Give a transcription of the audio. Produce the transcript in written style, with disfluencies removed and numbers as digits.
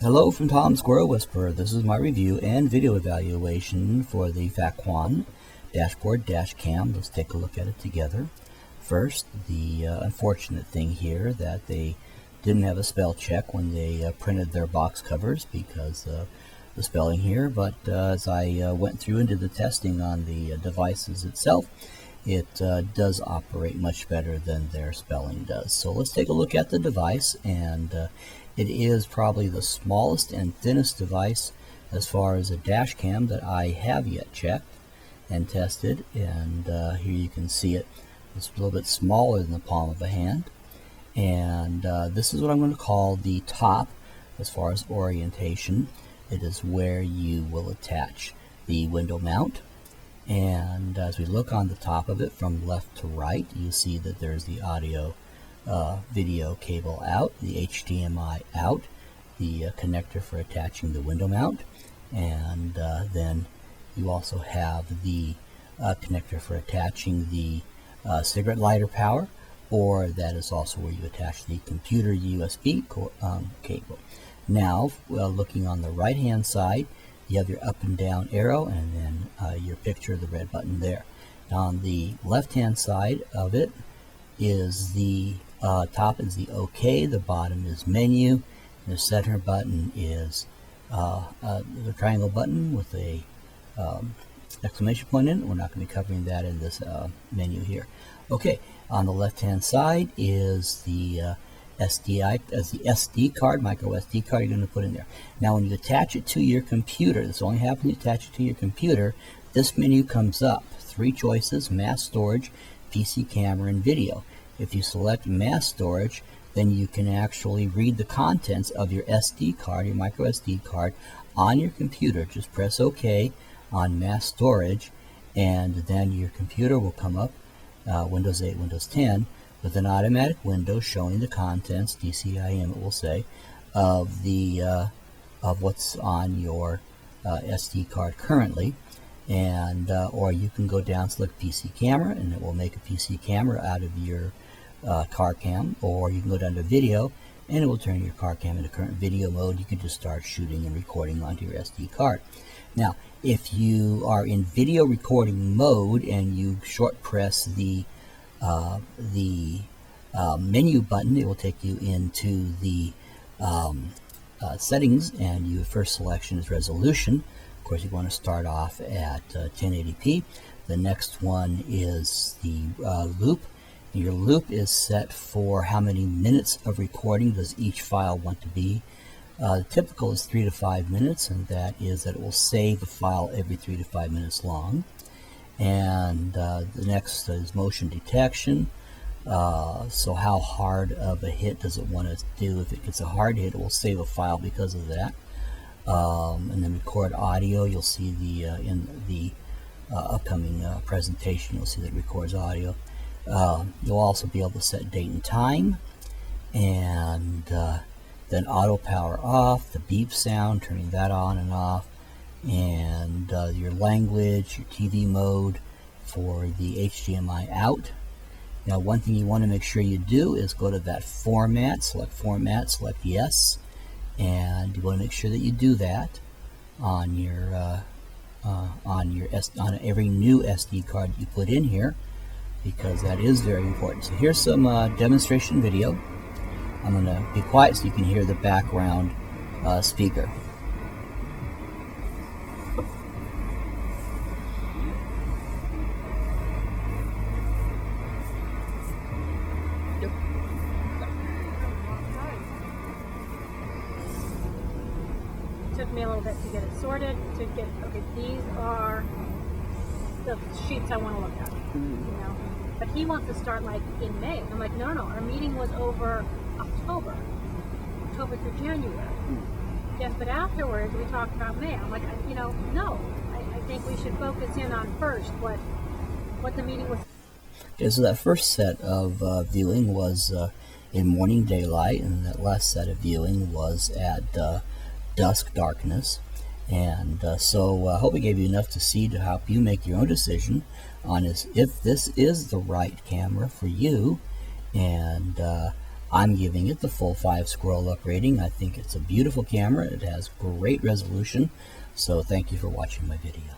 Hello from Tom Squirrel Whisperer. This is my review and video evaluation for the Faguan dashboard dash cam. Let's take a look at it together. First, the unfortunate thing here that they didn't have a spell check when they printed their box covers because of the spelling here, but as I went through and did the testing on the devices itself, it does operate much better than their spelling does. So let's take a look at the device, and it is probably the smallest and thinnest device as far as a dash cam that I have yet checked and tested, and here you can see it. It's a little bit smaller than the palm of a hand, and this is what I'm going to call the top as far as orientation. It is where you will attach the window mount, and as we look on the top of it from left to right, you see that there's the audio video cable out, the HDMI out, the connector for attaching the window mount, and then you also have the connector for attaching the cigarette lighter power, or that is also where you attach the computer USB cable. Now, looking on the right hand side, you have your up and down arrow, and then your picture of the red button there. Now, on the left hand side of it is the top is the OK, the bottom is menu, and the center button is the triangle button with a exclamation point in it. We're not going to be covering that in this menu here. Okay, on the left hand side is the SD card, micro SD card you're going to put in there. Now when you attach it to your computer, this only happens when you attach it to your computer, this menu comes up. 3 choices: mass storage, PC camera, and video. If you select mass storage, then you can actually read the contents of your SD card, your micro SD card, on your computer. Just press OK on mass storage, and then your computer will come up, Windows 8, Windows 10, with an automatic window showing the contents, DCIM it will say, of the of what's on your SD card currently. And or you can go down, select PC camera, and it will make a PC camera out of your car cam, or you can go down to video, and it will turn your car cam into current video mode. You can just start shooting and recording onto your SD card. Now, if you are in video recording mode and you short press the menu button, it will take you into the settings, and your first selection is resolution. Of course, you want to start off at 1080p. The next one is the loop. Your loop is set for how many minutes of recording does each file want to be. Typical is 3 to 5 minutes, and that is that it will save the file every 3 to 5 minutes long. And the next is motion detection. So how hard of a hit does it want to do? If it gets a hard hit, it will save a file because of that. And then record audio. You'll see the in the upcoming presentation, you'll see that it records audio. You'll also be able to set date and time, and then auto power off, the beep sound, turning that on and off, and your language, your TV mode for the HDMI out. Now, one thing you want to make sure you do is go to that format, select yes, and you want to make sure that you do that on your on every new SD card you put in here, because that is very important. So here's some demonstration video. I'm going to be quiet so you can hear the background speaker. Took me a little bit to get it sorted, to get, okay, these are the sheets I want to look at, you know. But he wants to start like in May. I'm like, no, our meeting was over October through January. Yes, but afterwards we talked about May. I'm like, you know, no. I think we should focus in on first what the meeting was. Okay, so that first set of viewing was in morning daylight, and that last set of viewing was at dusk darkness. And so I hope I gave you enough to see to help you make your own decision on if this is the right camera for you. And I'm giving it the full 5 Squirrel Look rating. I think it's a beautiful camera. It has great resolution. So thank you for watching my video.